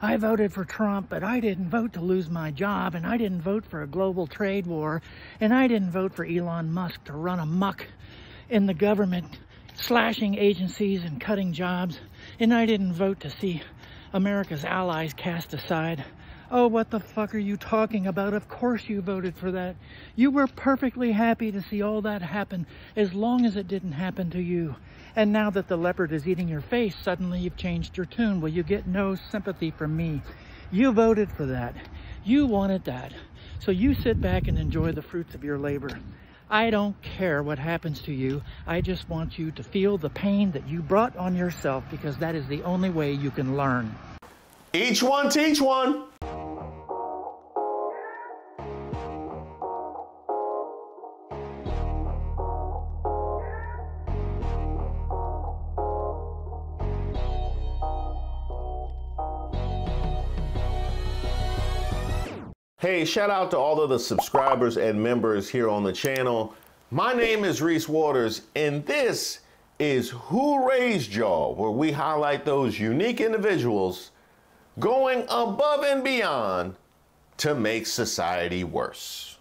I voted for Trump, but I didn't vote to lose my job, and I didn't vote for a global trade war, and I didn't vote for Elon Musk to run amok in the government, slashing agencies and cutting jobs, and I didn't vote to see America's allies cast aside. Oh, what the fuck are you talking about? Of course you voted for that. You were perfectly happy to see all that happen as long as it didn't happen to you. And now that the leopard is eating your face, suddenly you've changed your tune. Well, you get no sympathy from me. You voted for that. You wanted that. So you sit back and enjoy the fruits of your labor. I don't care what happens to you. I just want you to feel the pain that you brought on yourself, because that is the only way you can learn. Each one teach one. Hey, shout out to all of the subscribers and members here on the channel. My name is Reese Waters, and this is Who Raised Y'all, where we highlight those unique individuals going above and beyond to make society worse.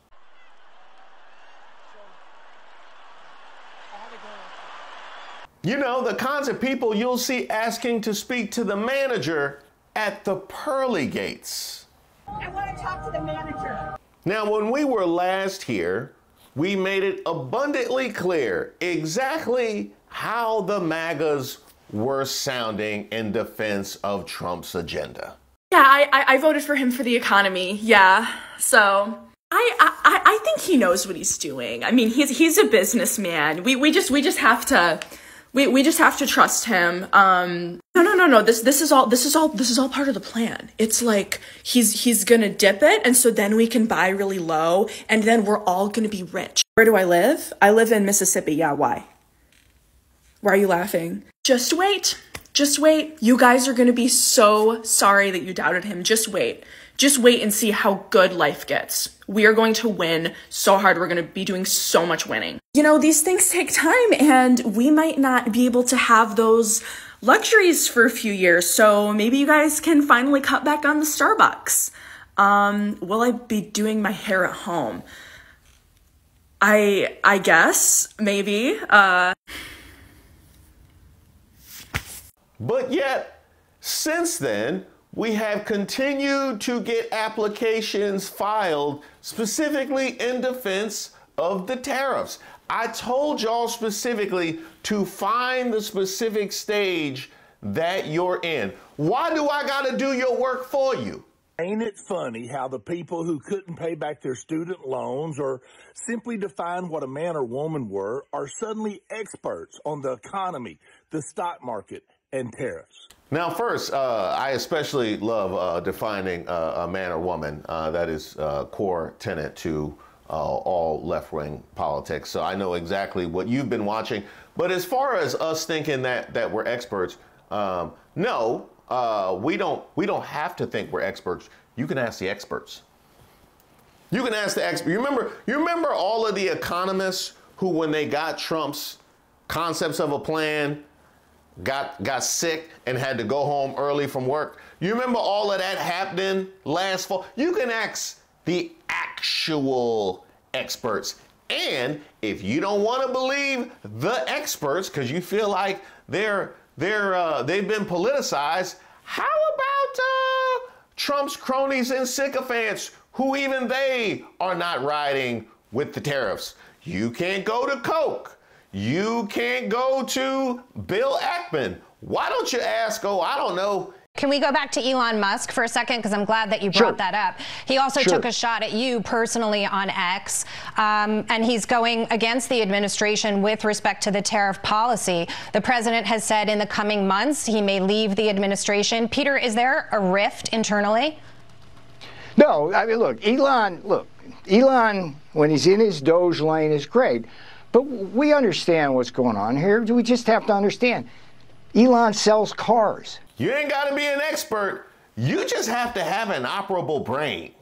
You know, the kinds of people you'll see asking to speak to the manager at the pearly gates. I want to talk to the manager. Now, when we were last here, we made it abundantly clear exactly how the MAGAs were sounding in defense of Trump's agenda. Yeah, I voted for him for the economy. Yeah, so I think he knows what he's doing. I mean, he's a businessman. We just have to trust him. No. This is all part of the plan. It's like he's gonna dip it, and so then we can buy really low, and then we're all gonna be rich. Where do I live? I live in Mississippi. Yeah, why? Why are you laughing? Just wait. Just wait. You guys are gonna be so sorry that you doubted him. Just wait. Just wait and see how good life gets. We are going to win so hard. We're going to be doing so much winning. You know, these things take time, and we might not be able to have those luxuries for a few years. So maybe you guys can finally cut back on the Starbucks. Will I be doing my hair at home? I guess, maybe. But yet, since then, we have continued to get applications filed specifically in defense of the tariffs. I told y'all specifically to find the specific stage that you're in. Why do I gotta do your work for you? Ain't it funny how the people who couldn't pay back their student loans or simply define what a man or woman were are suddenly experts on the economy, the stock market, and tariffs? Now, first, I especially love defining a man or woman. That is a core tenet to all left-wing politics. So I know exactly what you've been watching. But as far as us thinking that we're experts, no, we don't have to think we're experts. You can ask the experts. You can ask the experts. You remember all of the economists who, when they got Trump's concepts of a plan, got sick and had to go home early from work? You remember all of that happening last fall? You can ask the actual experts. And if you don't want to believe the experts because you feel like they've been politicized, how about Trump's cronies and sycophants who even they are not riding with the tariffs? You can't go to Coke. You can't go to Bill Ackman. Why don't you ask, I don't know. Can we go back to Elon Musk for a second? Because I'm glad that you brought that up. He also took a shot at you personally on X, and he's going against the administration with respect to the tariff policy. The president has said in the coming months he may leave the administration. Peter, is there a rift internally? No, I mean, Elon, when he's in his Doge lane, is great. But we understand what's going on here. We just have to understand. Elon sells cars. You ain't got to be an expert. You just have to have an operable brain.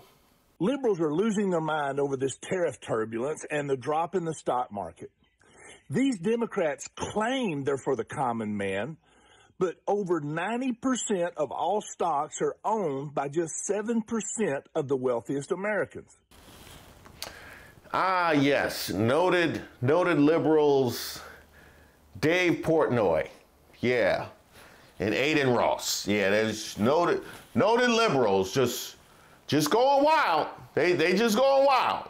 Liberals are losing their mind over this tariff turbulence and the drop in the stock market. These Democrats claim they're for the common man, But over 90% of all stocks are owned by just 7% of the wealthiest Americans. Ah, yes, noted liberals, Dave Portnoy, yeah, and Aiden Ross, yeah, there's noted liberals just going wild. They just going wild.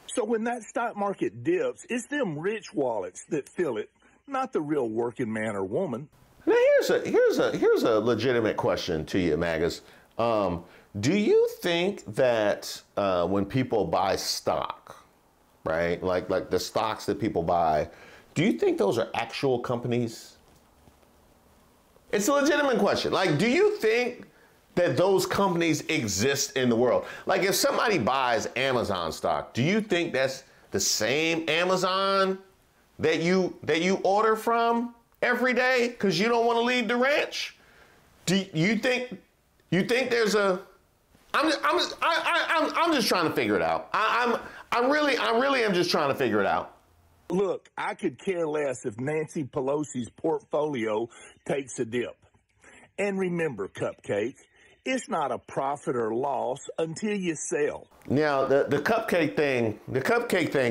So when that stock market dips, it's them rich wallets that feel it, not the real working man or woman. Now here's a legitimate question to you, Magas. Do you think that when people buy stock, right, like the stocks that people buy, do you think those are actual companies? It's a legitimate question. Like, do you think that those companies exist in the world? Like, if somebody buys Amazon stock, do you think that's the same Amazon that you order from every day because you don't want to leave the ranch? Do you think there's a? I'm just trying to figure it out. I really am just trying to figure it out. Look, I could care less if Nancy Pelosi's portfolio takes a dip. And remember, Cupcake, it's not a profit or loss until you sell. Now, the cupcake thing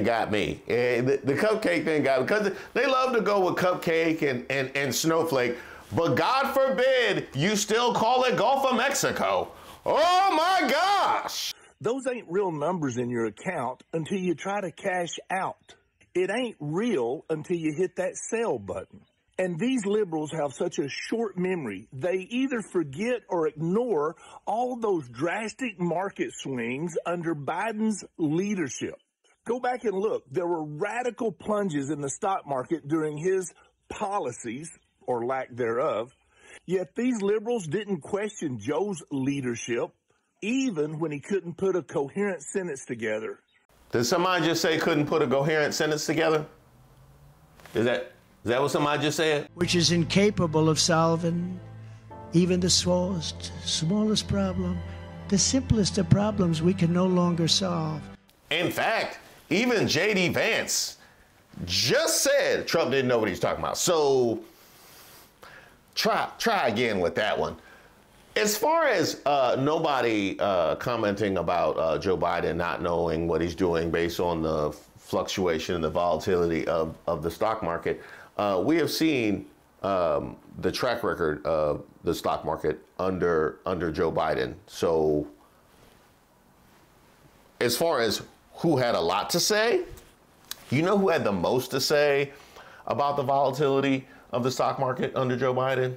got me. The cupcake thing got me because they love to go with cupcake and snowflake, but God forbid you still call it Gulf of Mexico. Oh my gosh! Those ain't real numbers in your account until you try to cash out. It ain't real until you hit that sell button. And these liberals have such a short memory, they either forget or ignore all those drastic market swings under Biden's leadership. Go back and look. There were radical plunges in the stock market during his policies, or lack thereof. Yet these liberals didn't question Joe's leadership, even when he couldn't put a coherent sentence together. Did somebody just say couldn't put a coherent sentence together? Is that what somebody just said? Which is incapable of solving even the smallest problem, the simplest of problems we can no longer solve. In fact, even J.D. Vance just said Trump didn't know what he's talking about. So try again with that one. As far as nobody commenting about Joe Biden not knowing what he's doing based on the fluctuation and the volatility of the stock market, we have seen the track record of the stock market under Joe Biden. So as far as who had a lot to say, you know who had the most to say about the volatility of the stock market under Joe Biden?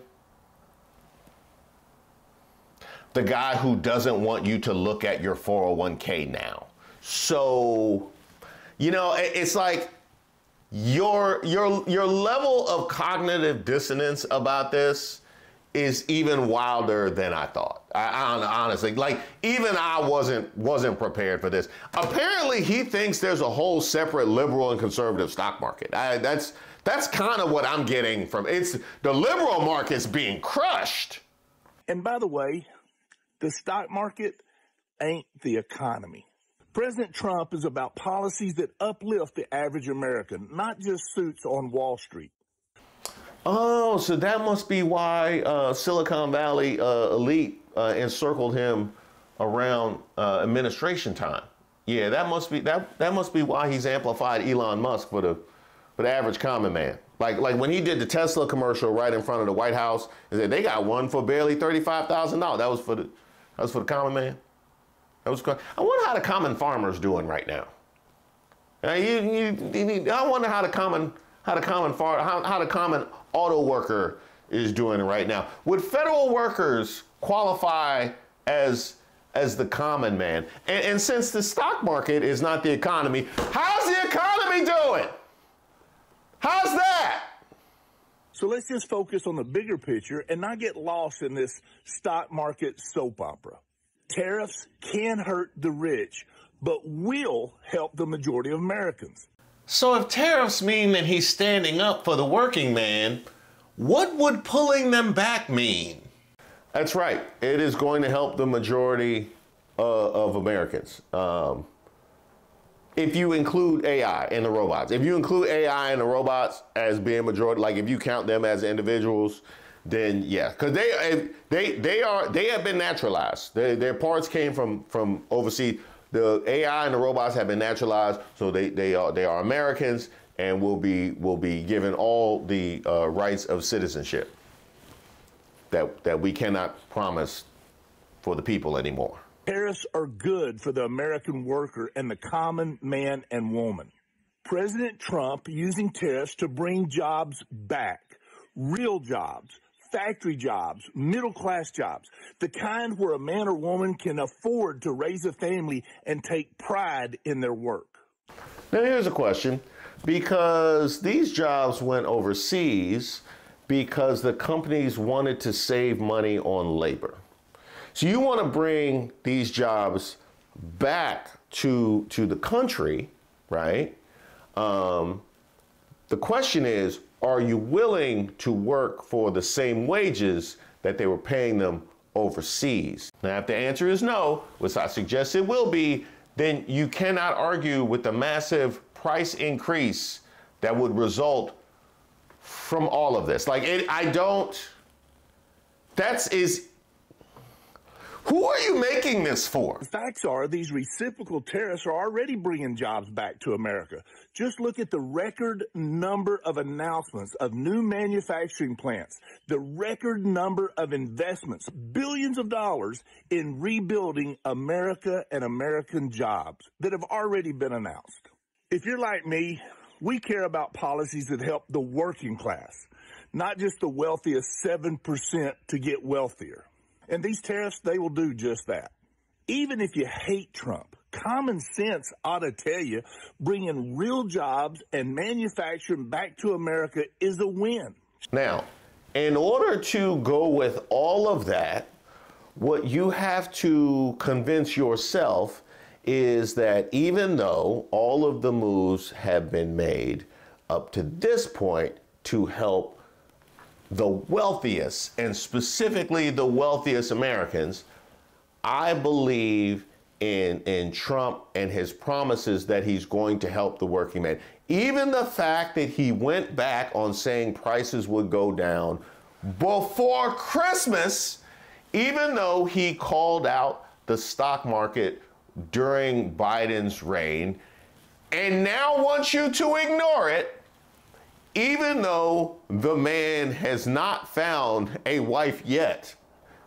The guy who doesn't want you to look at your 401k now. So, you know, it's like your level of cognitive dissonance about this is even wilder than I thought. I honestly, like, even I wasn't prepared for this. Apparently, he thinks there's a whole separate liberal and conservative stock market. That's kind of what I'm getting from it's the liberal market's being crushed. And by the way, the stock market ain't the economy. President Trump is about policies that uplift the average American, not just suits on Wall Street. Oh, so that must be why Silicon Valley elite encircled him around administration time. Yeah, that must be why he's amplified Elon Musk for the average common man. Like when he did the Tesla commercial right in front of the White House, and said they got one for barely $35,000. That was for the common man. I wonder how the common farmer's doing right now. I wonder how the common auto worker is doing right now. Would federal workers qualify as the common man? And since the stock market is not the economy, how's the economy doing? How's that? So let's just focus on the bigger picture and not get lost in this stock market soap opera. Tariffs can hurt the rich, but will help the majority of Americans. So if tariffs mean that he's standing up for the working man, what would pulling them back mean? That's right. It is going to help the majority of Americans. If you include AI and the robots, if you include AI and the robots as being majority, like if you count them as individuals, then yeah, because they have been naturalized. Their parts came from overseas. The AI and the robots have been naturalized, so they are Americans and will be given all the rights of citizenship that we cannot promise for the people anymore. Tariffs are good for the American worker and the common man and woman. President Trump using tariffs to bring jobs back, real jobs, factory jobs, middle-class jobs, the kind where a man or woman can afford to raise a family and take pride in their work. Now here's a question, because these jobs went overseas because the companies wanted to save money on labor. So you want to bring these jobs back to the country, right? The question is, are you willing to work for the same wages that they were paying them overseas? Now, if the answer is no, which I suggest it will be, then you cannot argue with the massive price increase that would result from all of this. Who are you making this for? The facts are these reciprocal tariffs are already bringing jobs back to America. Just look at the record number of announcements of new manufacturing plants, the record number of investments, billions of dollars in rebuilding America and American jobs that have already been announced. If you're like me, we care about policies that help the working class, not just the wealthiest 7% to get wealthier. And these tariffs, they will do just that. Even if you hate Trump, common sense ought to tell you bringing real jobs and manufacturing back to America is a win. Now, in order to go with all of that, what you have to convince yourself is that even though all of the moves have been made up to this point to help the wealthiest, and specifically the wealthiest Americans, I believe in Trump and his promises that he's going to help the working man. Even the fact that he went back on saying prices would go down before Christmas, even though he called out the stock market during Biden's reign, and now wants you to ignore it, even though the man has not found a wife yet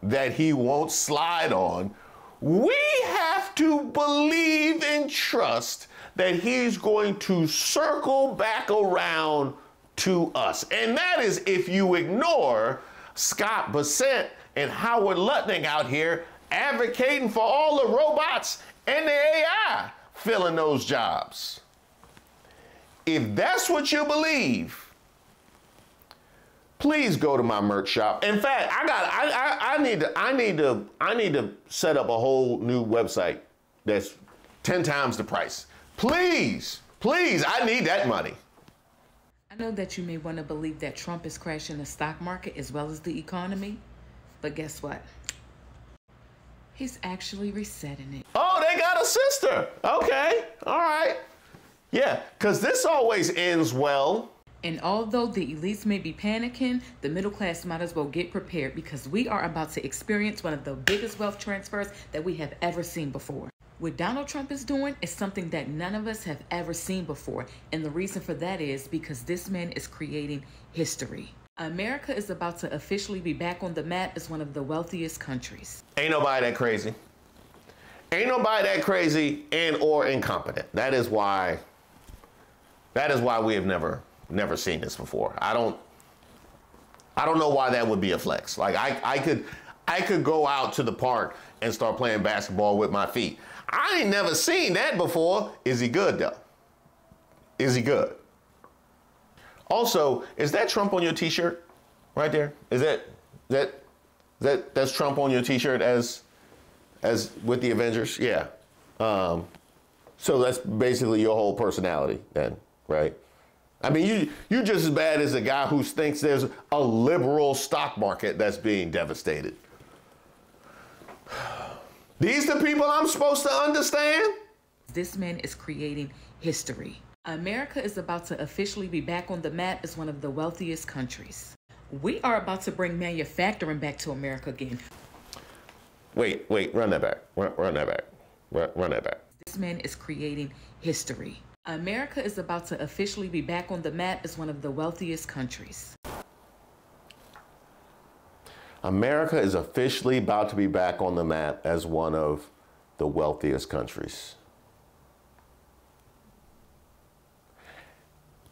that he won't slide on. We have to believe and trust that he's going to circle back around to us. And that is if you ignore Scott Bessent and Howard Lutnick out here advocating for all the robots and the AI filling those jobs. If that's what you believe, please go to my merch shop. In fact, I need to set up a whole new website that's 10 times the price. Please, I need that money. I know that you may want to believe that Trump is crashing the stock market as well as the economy, but guess what? He's actually resetting it. Oh, they got a sister. Okay, all right. Yeah, because this always ends well. And although the elites may be panicking, the middle class might as well get prepared because we are about to experience one of the biggest wealth transfers that we have ever seen before. What Donald Trump is doing is something that none of us have ever seen before. And the reason for that is because this man is creating history. America is about to officially be back on the map as one of the wealthiest countries. Ain't nobody that crazy. Ain't nobody that crazy and or incompetent. That is why we have never seen this before. I don't know why that would be a flex. Like I could go out to the park and start playing basketball with my feet. I ain't never seen that before. Is he good though? Is he good? Also, is that Trump on your t-shirt right there? Is that's Trump on your t-shirt as with the Avengers? Yeah. So that's basically your whole personality then, right? I mean, you just as bad as a guy who thinks there's a liberal stock market that's being devastated. These the people I'm supposed to understand? This man is creating history. America is about to officially be back on the map as one of the wealthiest countries. We are about to bring manufacturing back to America again. Wait, run that back. Run that back. Run that back. This man is creating history. America is about to officially be back on the map as one of the wealthiest countries. America is officially about to be back on the map as one of the wealthiest countries.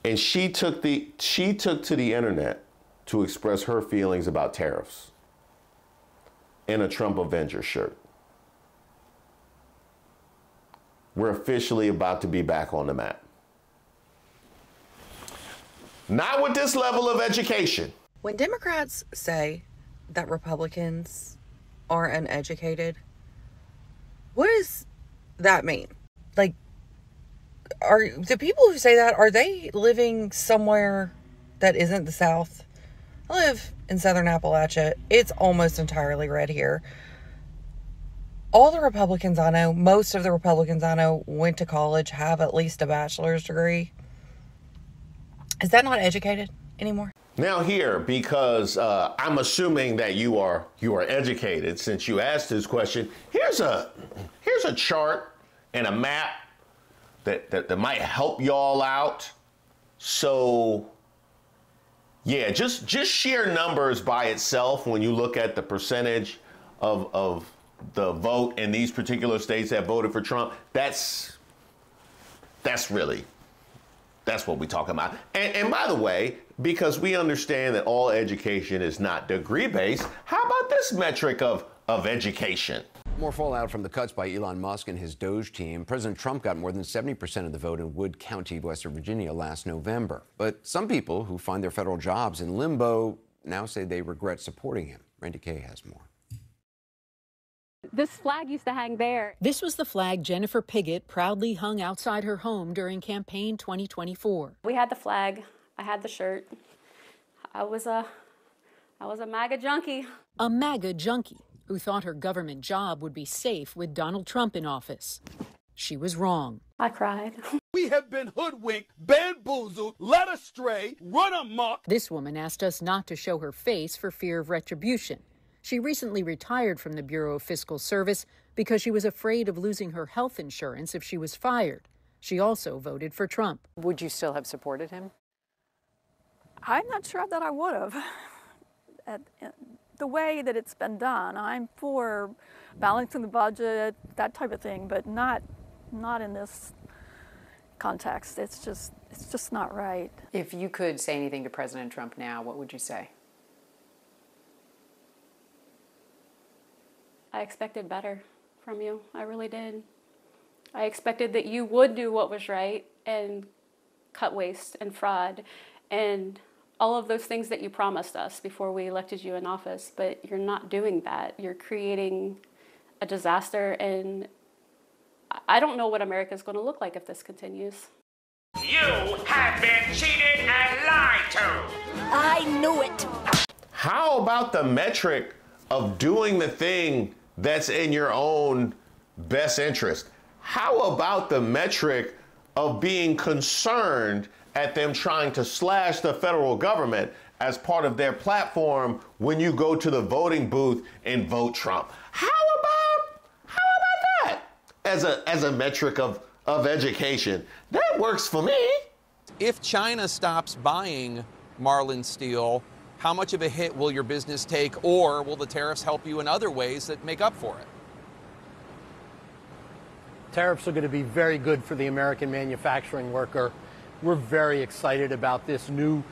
And she took to the internet to express her feelings about tariffs in a Trump Avenger shirt. We're officially about to be back on the map. Not with this level of education. When Democrats say that Republicans are uneducated, what does that mean? Like, are the people who say that, are they living somewhere that isn't the South? I live in Southern Appalachia. It's almost entirely red here. All the Republicans I know, most of the Republicans I know went to college, have at least a bachelor's degree. Is that not educated anymore? Now here, because I'm assuming that you are educated since you asked this question, here's a chart and a map that might help y'all out. So yeah, just sheer numbers by itself, when you look at the percentage of the vote in these particular states that voted for Trump, that's what we're talking about. And by the way, because we understand that all education is not degree-based, how about this metric of education? More fallout from the cuts by Elon Musk and his Doge team. President Trump got more than 70% of the vote in Wood County, West Virginia last November. But some people who find their federal jobs in limbo now say they regret supporting him. Randy Kay has more. This flag used to hang there. This was the flag Jennifer Piggott proudly hung outside her home during campaign 2024. We had the flag. I had the shirt. I was a MAGA junkie. A MAGA junkie who thought her government job would be safe with Donald Trump in office. She was wrong. I cried. We have been hoodwinked, bamboozled, led astray, run amok. This woman asked us not to show her face for fear of retribution. She recently retired from the Bureau of Fiscal Service because she was afraid of losing her health insurance if she was fired. She also voted for Trump. Would you still have supported him? I'm not sure that I would have. The way that it's been done, I'm for balancing the budget, that type of thing, but not in this context. It's just not right. If you could say anything to President Trump now, what would you say? I expected better from you. I really did. I expected that you would do what was right and cut waste and fraud and all of those things that you promised us before we elected you in office, but you're not doing that. You're creating a disaster, and I don't know what America is going to look like if this continues. You have been cheated and lied to. I knew it. How about the metric of doing the thing that's in your own best interest? How about the metric of being concerned at them trying to slash the federal government as part of their platform when you go to the voting booth and vote Trump? How about that as a metric of education? That works for me. If China stops buying Marlin steel, how much of a hit will your business take, or will the tariffs help you in other ways that make up for it? Tariffs are going to be very good for the American manufacturing worker. We're very excited about this new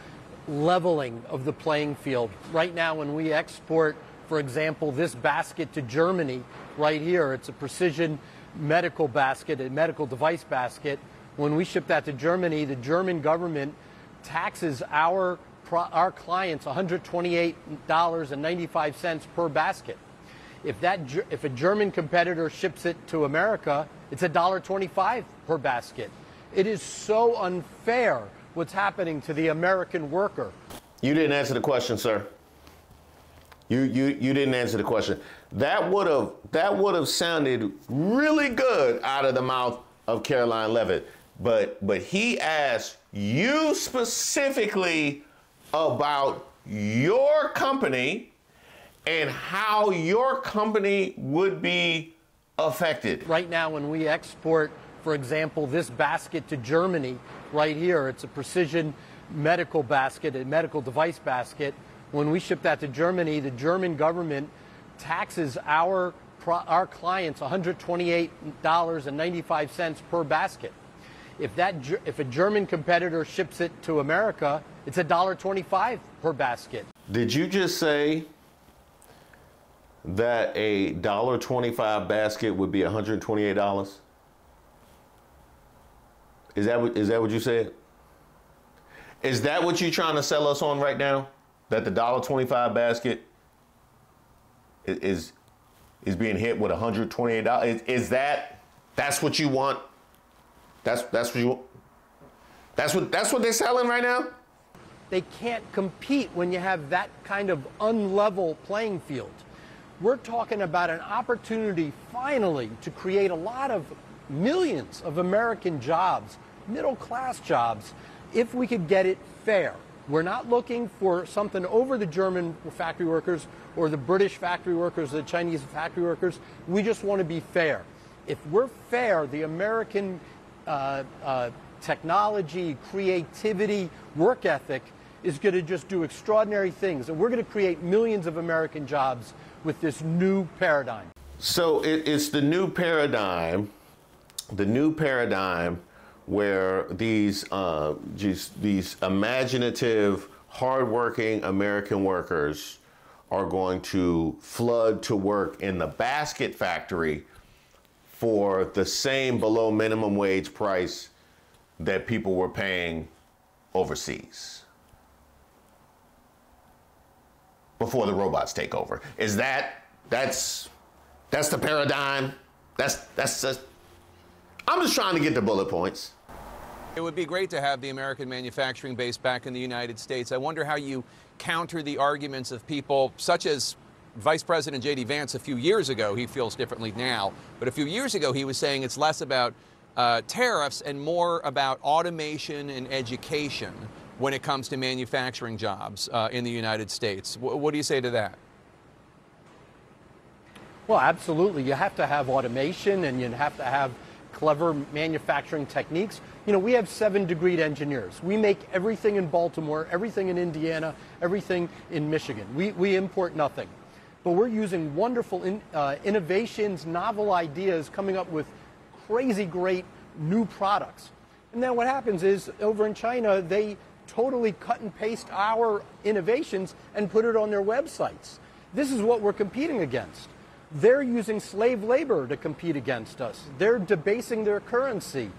leveling of the playing field. Right now, when we export, for example, this basket to Germany right here, it's a precision medical basket, a medical device basket. When we ship that to Germany, the German government taxes our clients $128.95 per basket. If a German competitor ships it to America, it's $1.25 per basket. It is so unfair what's happening to the American worker. You didn't answer the question, sir. You didn't answer the question. That would have sounded really good out of the mouth of Caroline Leavitt, but he asked you specifically about your company and how your company would be affected. Right now, when we export, for example, this basket to Germany, right here, it's a precision medical basket, a medical device basket. When we ship that to Germany, the German government taxes our clients $128.95 per basket. If a German competitor ships it to America, it's $1.25 per basket. Did you just say that a $1.25 basket would be $128? Is that what you said? Is that what you're trying to sell us on right now? That the $1.25 basket is being hit with $128? Is that's what you want? That's what you want? That's what they're selling right now? They can't compete when you have that kind of unlevel playing field. We're talking about an opportunity finally to create a lot of millions of American jobs, middle-class jobs, if we could get it fair. We're not looking for something over the German factory workers or the British factory workers, the Chinese factory workers. We just want to be fair. If we're fair, the American technology, creativity, work ethic is going to just do extraordinary things. And we're going to create millions of American jobs with this new paradigm. So it's the new paradigm where these imaginative, hardworking American workers are going to flood to work in the basket factory for the same below minimum wage price that people were paying overseas before the robots take over. Is that's the paradigm? I'm just trying to get the bullet points. It would be great to have the American manufacturing base back in the United States. I wonder how you counter the arguments of people such as Vice President J.D. Vance a few years ago. He feels differently now, but a few years ago he was saying it's less about tariffs and more about automation and education when it comes to manufacturing jobs in the United States. What do you say to that? Well, absolutely. You have to have automation and you have to have clever manufacturing techniques. You know, we have 7-degreed engineers. We make everything in Baltimore, everything in Indiana, everything in Michigan. We import nothing. But we're using wonderful innovations, novel ideas, coming up with crazy great new products. And then what happens is, over in China, they totally cut and paste our innovations and put it on their websites. This is what we're competing against. They're using slave labor to compete against us. They're debasing their currency.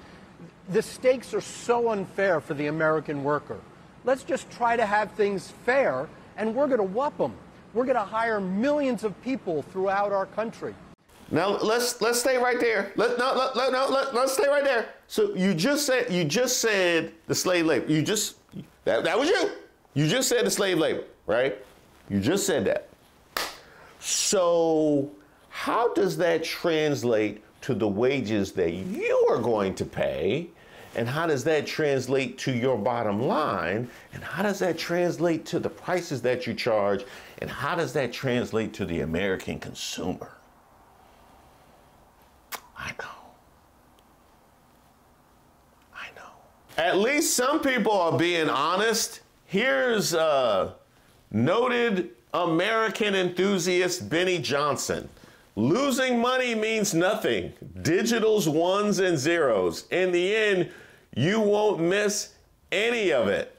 The stakes are so unfair for the American worker. Let's just try to have things fair, and we're going to whoop them. We're going to hire millions of people throughout our country. Now let's stay right there. Let's stay right there. So you just said the slave labor. That was you. You just said the slave labor, right? You just said that. So how does that translate to the wages that you are going to pay? And how does that translate to your bottom line? And how does that translate to the prices that you charge? And how does that translate to the American consumer? I know. At least some people are being honest. Here's noted American enthusiast Benny Johnson. Losing money means nothing. Digital's ones and zeros. In the end, you won't miss any of it.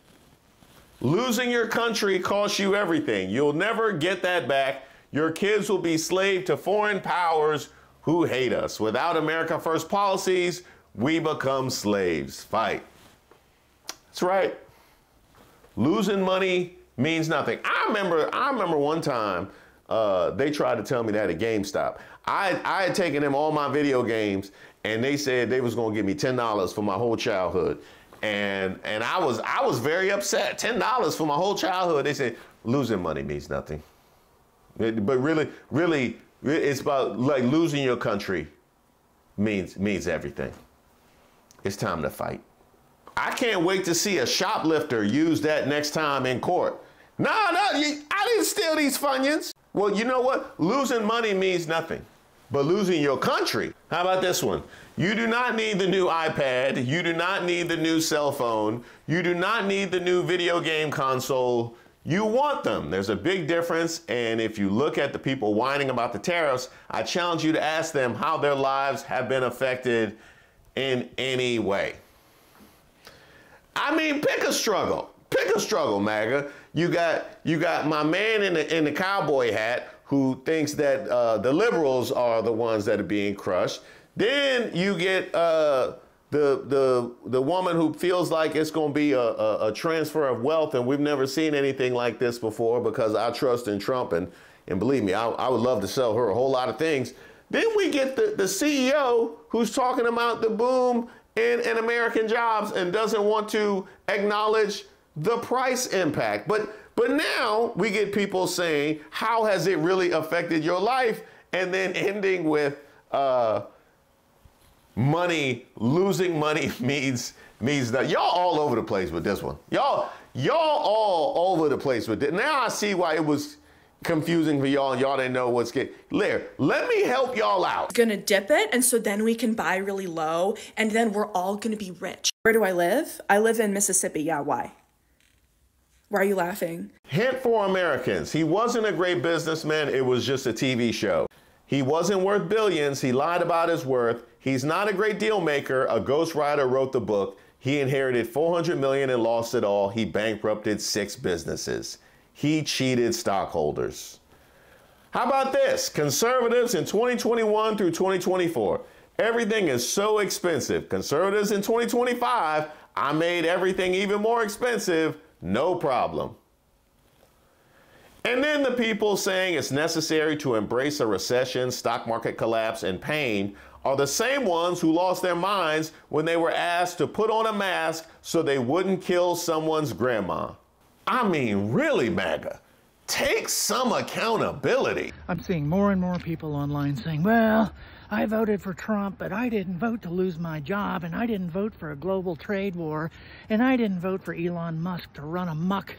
Losing your country costs you everything. You'll never get that back. Your kids will be slave to foreign powers who hate us. Without America First policies, we become slaves. Fight. That's right. Losing money means nothing. I remember one time they tried to tell me that at GameStop. I had taken them all my video games, and they said they was gonna give me $10 for my whole childhood, and I was very upset. $10 for my whole childhood. They said losing money means nothing, but really, it's about like losing your country means everything. It's time to fight. I can't wait to see a shoplifter use that next time in court. No, I didn't steal these Funyuns. Well, you know what? Losing money means nothing, but losing your country. How about this one? You do not need the new iPad. You do not need the new cell phone. You do not need the new video game console. You want them. There's a big difference. And if you look at the people whining about the tariffs, I challenge you to ask them how their lives have been affected in any way. I mean, pick a struggle. Pick a struggle, Maga. You got my man in the cowboy hat who thinks that the liberals are the ones that are being crushed. Then you get the woman who feels like it's going to be a transfer of wealth, and we've never seen anything like this before because I trust in Trump, and believe me, I would love to sell her a whole lot of things. Then we get the CEO who's talking about the boom in American jobs and doesn't want to acknowledge the price impact. But now we get people saying, how has it really affected your life? And then ending with losing money means that y'all all over the place with this one. Y'all all over the place with it. Now I see why it was confusing for y'all and y'all didn't know what's getting. Let me help y'all out. Gonna dip it, and so then we can buy really low, and then we're all gonna be rich. Where do I live? I live in Mississippi. Yeah, why? Why are you laughing? Hint for Americans. He wasn't a great businessman. It was just a TV show. He wasn't worth billions. He lied about his worth. He's not a great deal maker. A ghostwriter wrote the book. He inherited $400 million and lost it all. He bankrupted 6 businesses. He cheated stockholders. How about this? Conservatives in 2021 through 2024. Everything is so expensive. Conservatives in 2025, I made everything even more expensive. No problem. And then the people saying it's necessary to embrace a recession, stock market collapse, and pain are the same ones who lost their minds when they were asked to put on a mask so they wouldn't kill someone's grandma. I mean, really, Maga, take some accountability. I'm seeing more and more people online saying, well, I voted for Trump, but I didn't vote to lose my job, and I didn't vote for a global trade war, and I didn't vote for Elon Musk to run amok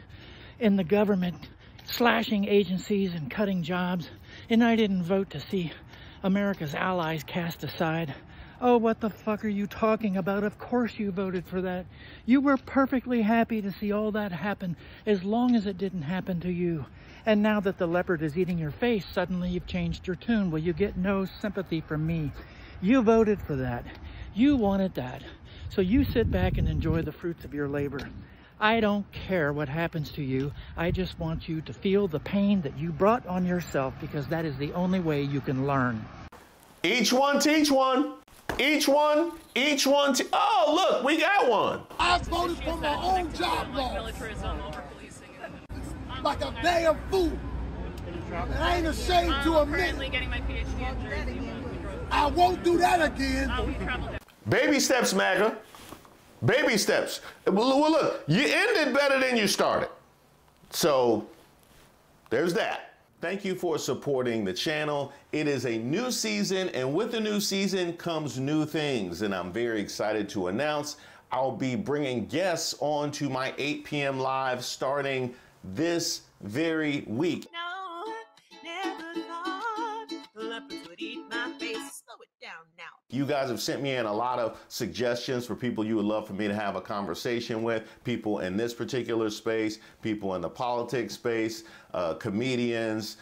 in the government, slashing agencies and cutting jobs, and I didn't vote to see America's allies cast aside. Oh, what the fuck are you talking about? Of course you voted for that. You were perfectly happy to see all that happen as long as it didn't happen to you. And now that the leopard is eating your face, suddenly you've changed your tune. Well, you get no sympathy from me. You voted for that. You wanted that. So you sit back and enjoy the fruits of your labor. I don't care what happens to you. I just want you to feel the pain that you brought on yourself, because that is the only way you can learn. Each one teach one. Each one. Oh, look, we got one. I voted for my own job loss. Like a damn fool. And I ain't ashamed to admit it. I won't do that again. Baby steps, Maga. Baby steps. Well, look, you ended better than you started. So there's that. Thank you for supporting the channel. It is a new season, and with the new season comes new things. And I'm very excited to announce I'll be bringing guests on to my 8 p.m. live starting this very week. No, never thought leopards would eat my face. Slow it down now. You guys have sent me in a lot of suggestions for people you would love for me to have a conversation with, people in this particular space, people in the politics space, comedians,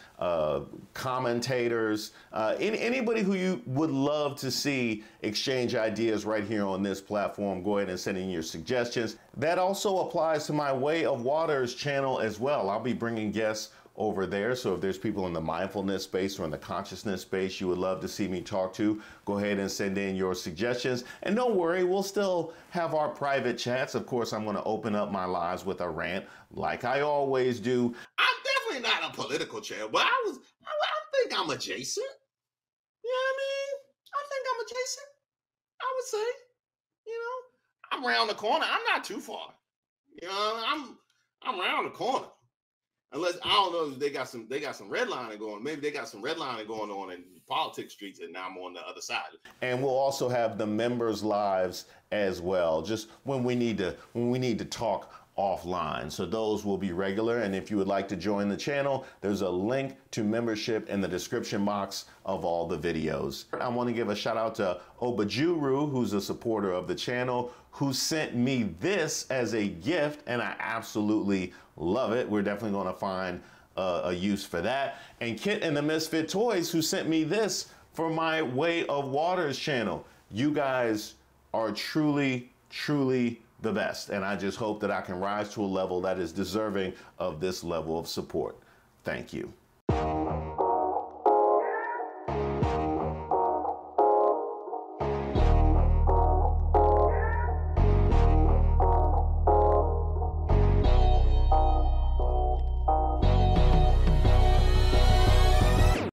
commentators, anybody who you would love to see exchange ideas right here on this platform. Go ahead and send in your suggestions. That also applies to my Way of Waters channel as well. I'll be bringing guests over there. So if there's people in the mindfulness space or in the consciousness space you would love to see me talk to, go ahead and send in your suggestions. And don't worry, we'll still have our private chats. Of course, I'm going to open up my lives with a rant like I always do. I'm definitely not a political channel, but I think I'm adjacent. You know what I mean? I think I'm adjacent. I would say, you know, I'm around the corner. I'm not too far. You know, I'm around the corner. Unless, I don't know if they got some redlining going. Maybe they got some redlining going on in politics streets, and now I'm on the other side. And we'll also have the members' lives as well, just when we need to talk offline. So those will be regular. And if you would like to join the channel, there's a link to membership in the description box of all the videos. I want to give a shout out to Obajuru, who's a supporter of the channel, who sent me this as a gift, and I absolutely love it. We're definitely going to find a use for that. And Kit and the Misfit Toys, who sent me this for my Way of Waters channel. You guys are truly, truly the best, and I just hope that I can rise to a level that is deserving of this level of support. Thank you.